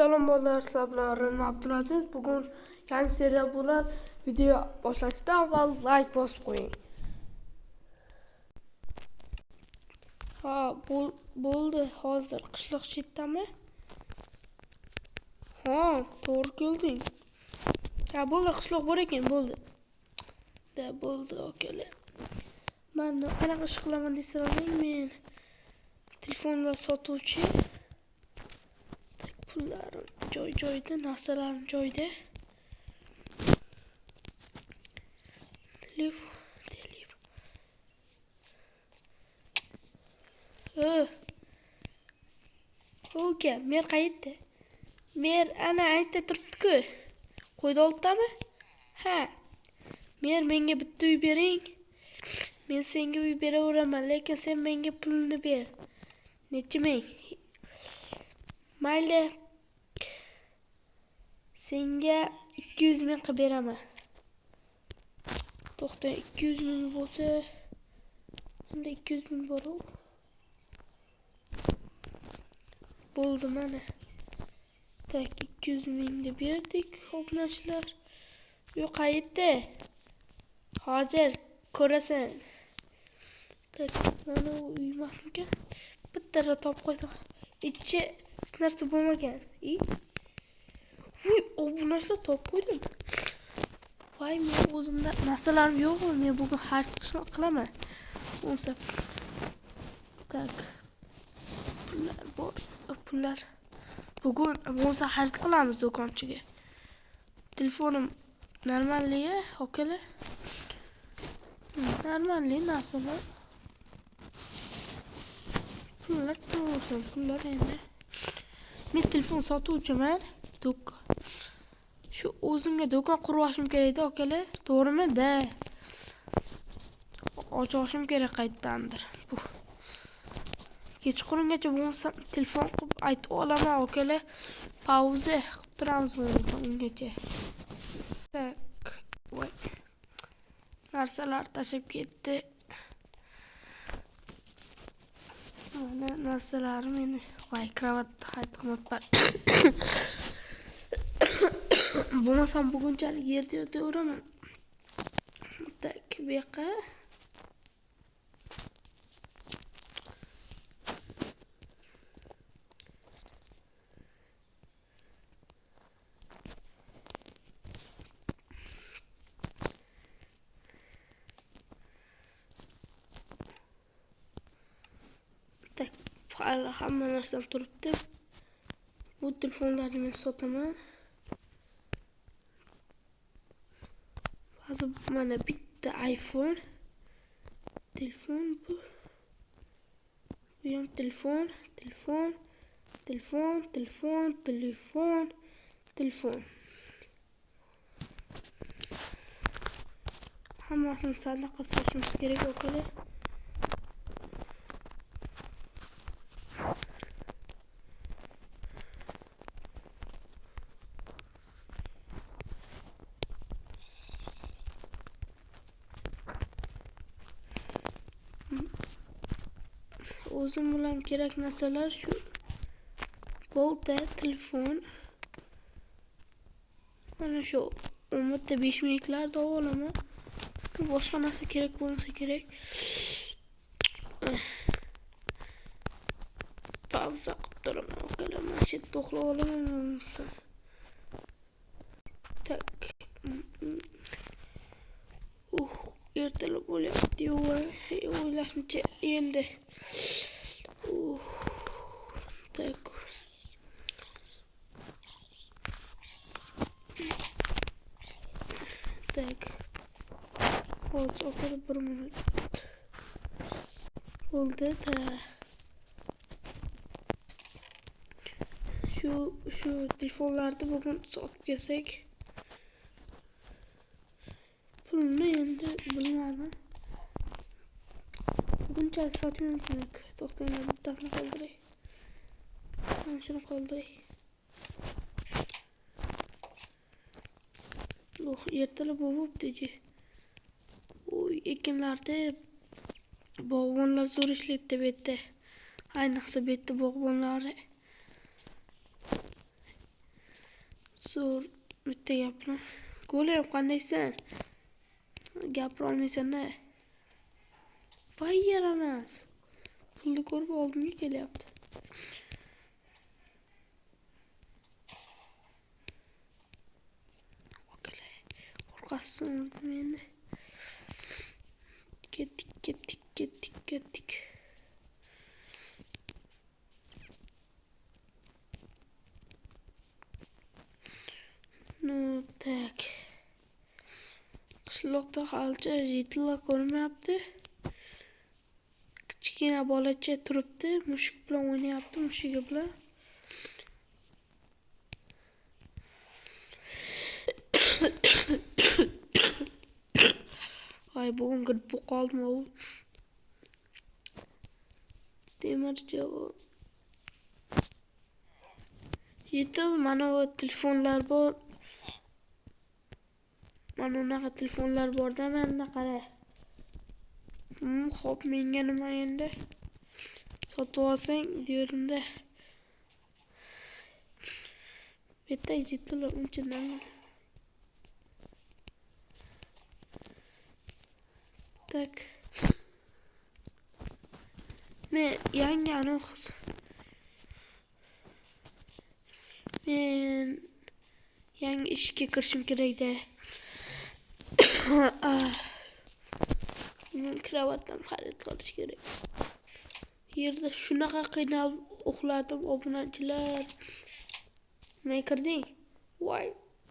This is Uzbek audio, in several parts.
Assalom bolalar, sizlar bilan Ronald Abdulaziz. Bugun yangi serial bo'lar. Video boshlanishdan avval like bosib qo'ying. Ha, bo'ldi. Hozir qishloq chetdami? Ha, to'g'ri kelding. Ha, bo'ldi, qishloq bor ekan, bo'ldi. Bo'ldi, okalar. Men qanaqa ish qilaman deysizlar, men telefonda sotuvchi. Pullarim joy-joyda, narsalarim joyda. Telefon. Oka, mer qayerda? Mer ana aytda turibdi-ku. Qo'ydi oldimi? Ha. Mer menga bitta uy bering. Men senga uy beraveraman, lekin sen menga pulni ber. Necha ming? Mayli. Senga 200 ming qilib beraman. To'xta, 200 ming bo'lsa, menda 200 ming bor-ku. Bo'ldi mana. Tak, 200 mingni berdik, obunachlar. Yo'q, qayerda? Hozir ko'rasan. Tak, mana uy mahmkan. Bitta topib qo'ysam. Ichi narsa bo'lmagan. Voy, obunachlar topib qo'ydim. Voy, men o'zimda narsalarim yo'q, men bugun xarid qilaman. O'nsa. Tak. Pullar bor. Pullar. Bugun bo'lsa xarid qilamiz do'konchiga. Telefonim normalniya, okalar. Normalniy narsalar. Pullar to'g'ri, pullar endi. Men telefon sotuvchiman, do'kon. Shu o'zimga do'kon qurib olishim kerak-da, okalar. To'g'rimi? Ochishim kerak qaytadandir. Bu kechqurungacha bo'lsa telefon qilib aytib olaman, okalar. Pauza qilib turamiz bo'lmasa ungacha. Tak, voy. Narsalar tashib ketdi. Mana narsalarim meni. Voy, kravatni xarid qilmoqman. Bo'lmasam bugunchalik yerda yotaveraman. Tak, bu yoqqa. Tak, hamma narsam turibdi. Bu telefonlarni men sotaman. Hozir mana bitta iPhone. Telefon bu. Bu ham telefon. Hammasini sadaqa solishimiz kerak, okalar. O'zim bilan kerak narsalar shu. Bo'ldi, telefon. Mana shu 5 mingliklarni olaman. Boshqa narsa kerak bo'lmasa kerak. Pauza qilib turaman, okalar. Mana shu yerda uxlab olaman. Tak. Ertalab bo'lyapti. O'ylashimcha endi. Tak. Tak. Hozir okalar 1 minut. Bo'ldi da. Shu telefonlarni bugun sotib kelsak. Pulni endi bilmadim. Bugunchalik sotmayman. To'xtanglar, bittasini qoldiray. Mana shuni qoldiray. Ertalab bo'libdi-chi. Ekinlarda bog'bonlar zo'r ishlaydi bu yerda. Ayniqsa bu yerda bog'bonlari. zo'r bitta gapni. Go'layam qandaysan? Gapira olmaysan-da. Voy yaramas. Pulni ko'rib oldimga kelyapti. Qo'rqasizmi urdim endi. Ketdik. Ну, так. Qishloqda halicha yigitlar ko'rmayapti. Kichkina bolacha turibdi, mushuk bilan o'ynayapti, mushugi bilan. Voy, bugun girib qoldimi u? Demirchi u. Yetil, mana bu telefonlar bor. Mana unaqa telefonlar bor-da, menda qara. Xo'p, menga nima endi? Sotib olsang, diyorum-da. Bitta yigitlar unchadan. Tak. Ne, yangi anons. Men yangi ishga kirishim kerak-da. Men kravatdan xarid qilish kerak. Yerda shunaqa qiynalib uxladim, obunachilar. Nima kirding? Voy,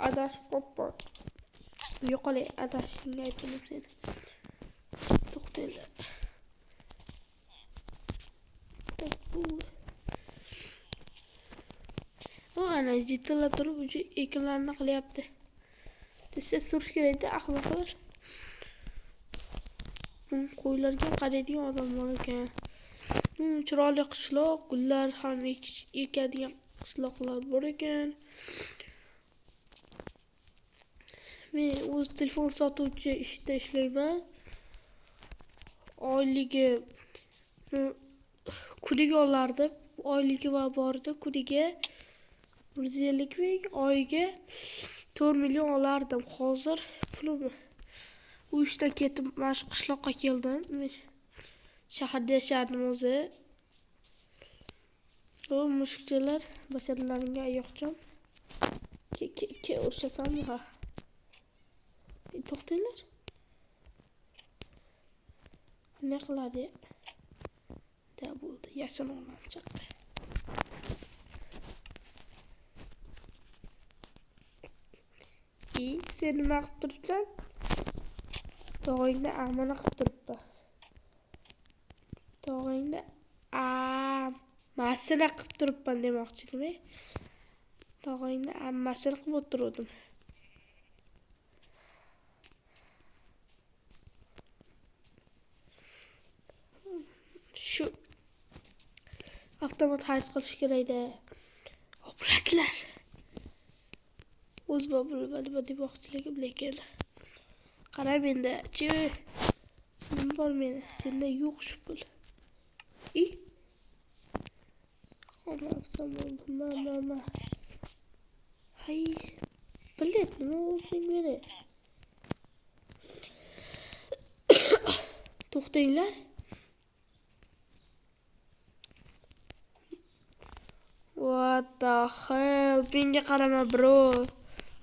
adashib qopman. Yo'qolay, adashishingga aytdim seni. To'xtanglar. O, ana yigitlar turib, ekinlarni qilyapti. Desa surish kerak-da, ahmoqlar. Qo'ylarga qaraydigan odam bor ekan. Chiroyli qishloq, gullar ham ekadigan qishloqlar bor ekan. Men o'z telefon sotuvchi ishda ishlayman. Oyligi kuniga olardim. Oyligi va bordi, kuniga 150 ming, oyiga 4 million olardim. Hozir pulim u ishdan ketib, mana shu qishloqqa keldim. Shaharda yashardim o'zi. O, mushukchalar, basharalaringga oyoqcham. Ke urishasanmi ha? To'xtanglar. Ne qiladi? Da bo'ldi, yashin olmam chiqdi. Sen nima qilib turibsan? Tog'ingda amana qilib turibdi. Tog'ingda masala qilib turibman demoqchidim. Tog'ingda ammasini qilib o'tirdim. Shu avtomat xarid qilish kerak-da. Obratlar. O'z nima demoqchiligim lekin. Qara menda, chi. Nima bor menda? Senda yo'q shu pul. Olmabsan bo'ldi. Mana. Hay. Bilet nima o'zing meni? To'xtanglar. What the hell? Menga qarama, bro.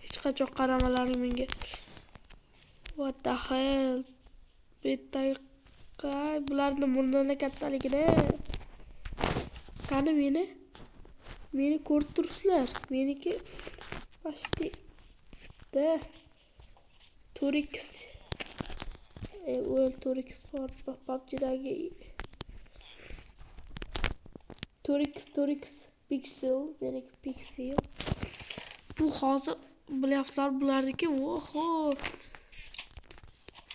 Hech qachon qaramalaring menga. What the hell? Bitta bularning murnini kattaligini. Qani meni ko'rib turibsizlar. Meniki pashti da Torix. Torix bor PUBG'dagi Torix Pixel, meniki Pixel. Bu hozir bilyapsizlar bularniki. Oho.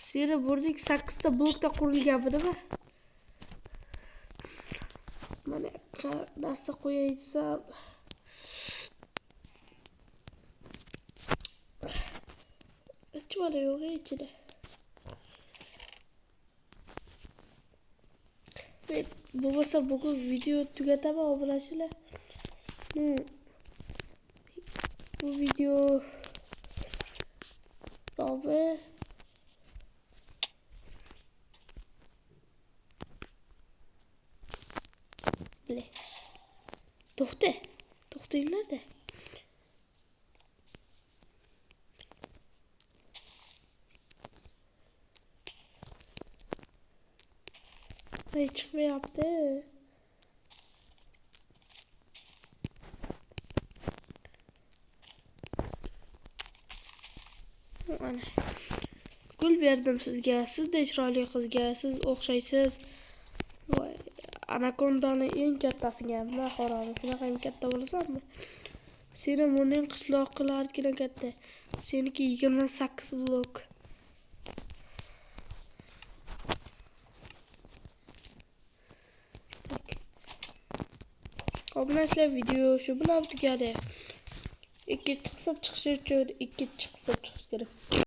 Seni burdik 8 ta blokda qurilgan nima? Mana narsa qo'yay desam. Chivada yo'q ichida. Bo'lmasa bugun video tugataman, obunachilar. Bu video abi bile. To'xtanglar nerede? Ay çıkmayapti. Ana. Gul berdim sizga. Siz de chiroyli qizga, siz o'xshaysiz. Voy, anakondani eng kattasini man xo'romi. Shunaqa ham katta bo'lasanmi? Seni mo'ning qishloqqilargina katta. Seniki 28 blok. Obunachilar video shu bilan tugadi. Ikkinchi qism chiqishi uchun ikkinchi qism chiqishi kerak.